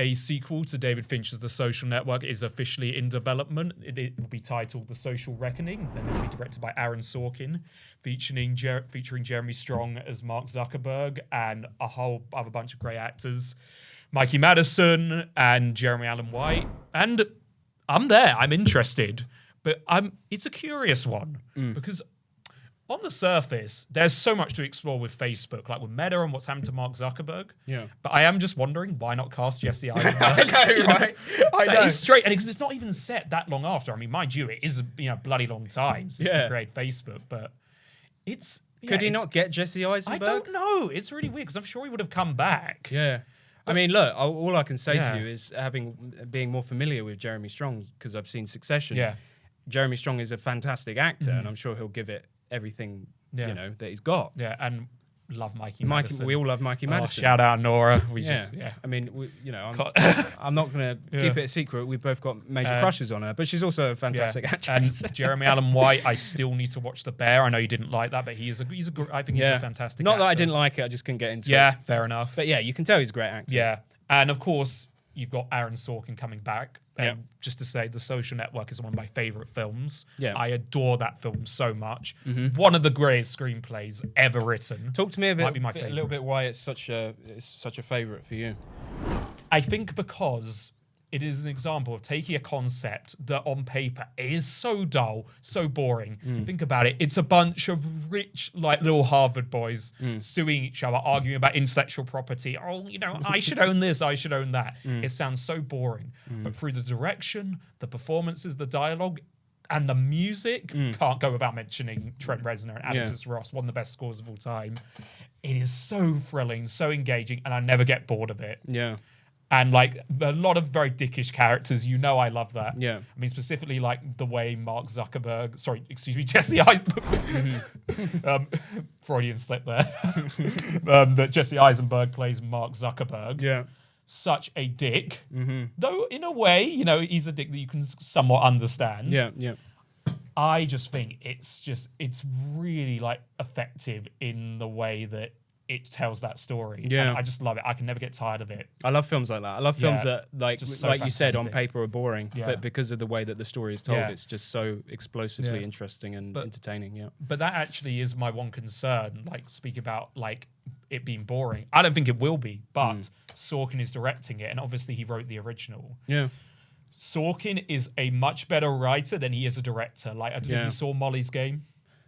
a sequel to David Fincher's The Social Network is officially in development. It will be titled The Social Reckoning, and it will be directed by Aaron Sorkin, featuring Jeremy Strong as Mark Zuckerberg and a whole other bunch of great actors, Mikey Madison and Jeremy Allen White. And I'm there. I'm interested, but it's a curious one because on the surface, there's so much to explore with Facebook, like with Meta and what's happened to Mark Zuckerberg. Yeah. But I am just wondering, why not cast Jesse Eisenberg? I know, right? I know. It's straight, and because it's not even set that long after. I mean, mind you, it is a bloody long time since he created Facebook, but it's... Could he not get Jesse Eisenberg? I don't know. It's really weird, because I'm sure he would have come back. Yeah. I mean, look, all I can say to you is being more familiar with Jeremy Strong, because I've seen Succession. Yeah. Jeremy Strong is a fantastic actor, and I'm sure he'll give it everything that he's got. Yeah, and love Mikey Madison. We all love Mikey Madison. Shout out Nora. I mean, I'm not going to keep it a secret. We've both got major crushes on her, but she's also a fantastic actress. And Jeremy Allen White, I still need to watch The Bear. I know you didn't like that, but I think he's a fantastic actor. Not that I didn't like it, I just couldn't get into it. Yeah, fair enough. But yeah, you can tell he's a great actor. Yeah, and of course, you've got Aaron Sorkin coming back. Just to say, The Social Network is one of my favourite films. Yeah. I adore that film so much. One of the greatest screenplays ever written. Talk to me a little bit why it's such a favourite for you. I think because it is an example of taking a concept that on paper is so dull, so boring. Think about it. It's a bunch of rich, like little Harvard boys suing each other, arguing about intellectual property. Oh, I should own this, I should own that. It sounds so boring. But through the direction, the performances, the dialogue, and the music, can't go without mentioning Trent Reznor and Atticus Ross, one of the best scores of all time. It is so thrilling, so engaging, and I never get bored of it. Yeah. And like a lot of very dickish characters, I love that. Yeah. I mean, specifically like the way Jesse Eisenberg, Freudian slip there, that Jesse Eisenberg plays Mark Zuckerberg. Yeah. Such a dick. Though in a way, he's a dick that you can somewhat understand. Yeah, yeah. I just think it's really like effective in the way that it tells that story. Yeah. And I just love it. I can never get tired of it. I love films like that. I love films that, like you said, on paper are boring, but because of the way that the story is told, it's just so explosively interesting and entertaining. Yeah. But that actually is my one concern. Like, speak about like it being boring. I don't think it will be, but Sorkin is directing it, and obviously he wrote the original. Yeah. Sorkin is a much better writer than he is a director. Like, I don't know if you saw Molly's Game.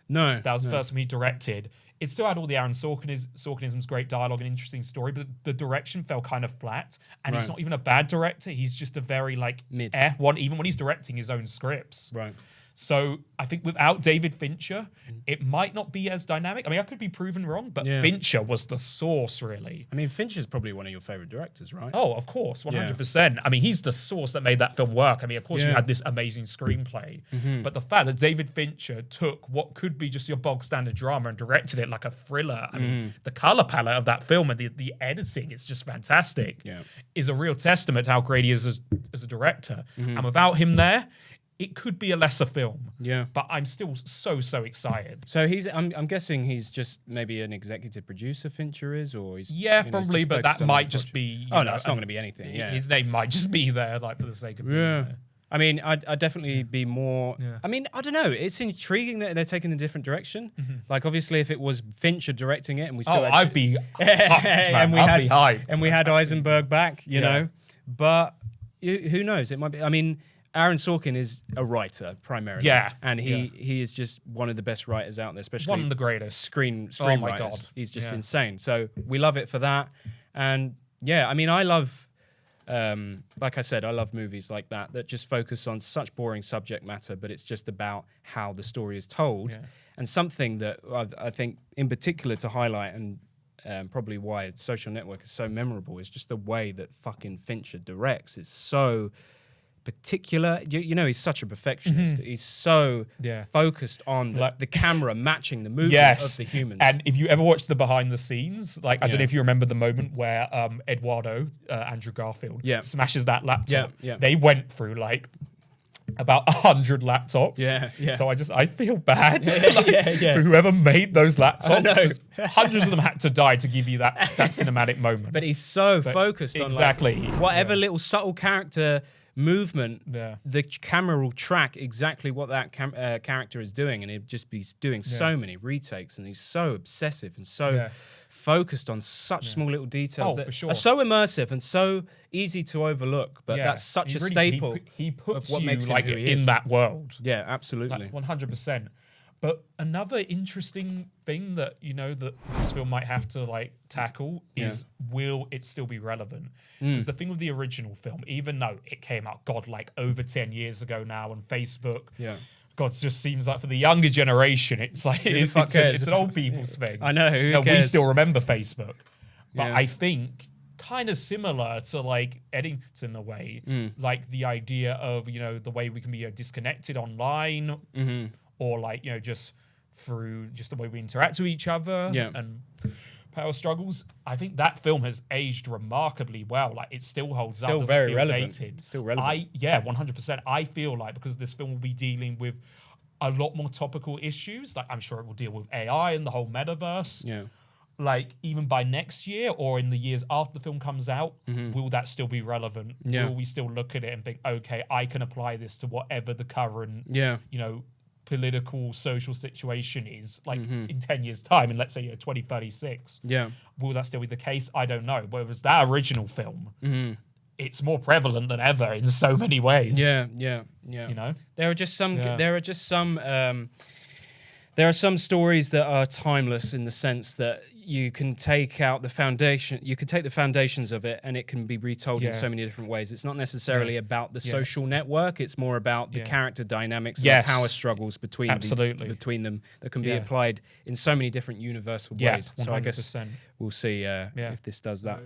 No. That was the first one he directed. It still had all the Aaron Sorkinism's great dialogue and interesting story, but the direction fell kind of flat. And he's not even a bad director. He's just a very mid one, even when he's directing his own scripts. Right. So I think without David Fincher, it might not be as dynamic. I mean, I could be proven wrong, but Fincher was the source, really. I mean, Fincher's probably one of your favorite directors, right? Oh, of course, 100%. I mean, he's the source that made that film work. I mean, of course, you had this amazing screenplay, but the fact that David Fincher took what could be just your bog standard drama and directed it like a thriller. I mean, the color palette of that film and the editing, it's just fantastic. Yeah. Is a real testament to how great he is as a director. And without him there, it could be a lesser film. Yeah. But I'm still so excited. So I'm guessing he's just maybe an executive producer, Fincher is, or he's... Yeah, probably, but that might just be... no, it's not going to be anything, His name might just be there, like, for the sake of being there. I mean, I'd definitely be more... Yeah. I mean, I don't know. It's intriguing that they're taking a different direction. Like, obviously, if it was Fincher directing it and we still... I'd be hyped, and we had Eisenberg back, you know. But who knows? It might be... I mean... Aaron Sorkin is a writer primarily, and he is just one of the best writers out there, especially one of the greatest screenwriters. My God, he's just insane. So we love it for that, and I mean, I love, like I said, I love movies like that just focus on such boring subject matter, but it's just about how the story is told, and something that I think, in particular, to highlight and. Probably why Social Network is so memorable is just the way that fucking Fincher directs. It's so particular. He's such a perfectionist. He's so focused on the camera matching the movement of the humans. And if you ever watch the behind the scenes, like I don't know if you remember the moment where Eduardo, Andrew Garfield, smashes that laptop. They went through like about 100 laptops. Yeah. So I feel bad Yeah. for whoever made those laptops. I know. 'Cause hundreds of them had to die to give you that cinematic moment. But he's so focused on exactly whatever little subtle character movement, the camera will track exactly what that character is doing, and he'd just be doing so many retakes, and he's so obsessive and so focused on such small little details that are so immersive and so easy to overlook, but that's such a staple. He puts of what you makes him like who he in is. that world. Yeah, absolutely. Like 100%. But another interesting thing that that this film might have to like tackle is, will it still be relevant? Because the thing with the original film, even though it came out like over 10 years ago now on Facebook, God, it just seems like for the younger generation, it's like it's an old people's thing. I know. Who we cares? still remember Facebook, but I think kind of similar to like Eddington in a way, like the idea of the way we can be disconnected online, or like just through just the way we interact with each other, and power struggles. I think that film has aged remarkably well. Like it still holds up. Still Doesn't very feel relevant. dated. Still relevant. 100%. I feel like because this film will be dealing with a lot more topical issues. Like I'm sure it will deal with AI and the whole metaverse. Yeah. Like even by next year or in the years after the film comes out, will that still be relevant? Yeah. Will we still look at it and think, okay, I can apply this to whatever the current, political, social situation is, like in 10 years' time, and let's say 2036. Yeah. Will that still be the case? I don't know. Whereas that original film, it's more prevalent than ever in so many ways. Yeah. There are just some. There are some stories that are timeless in the sense that you can take out the foundation. You can take the foundations of it, and it can be retold in so many different ways. It's not necessarily about the social network. It's more about the character dynamics and the power struggles between them that can be applied in so many different universal ways. 100%. So I guess we'll see if this does that.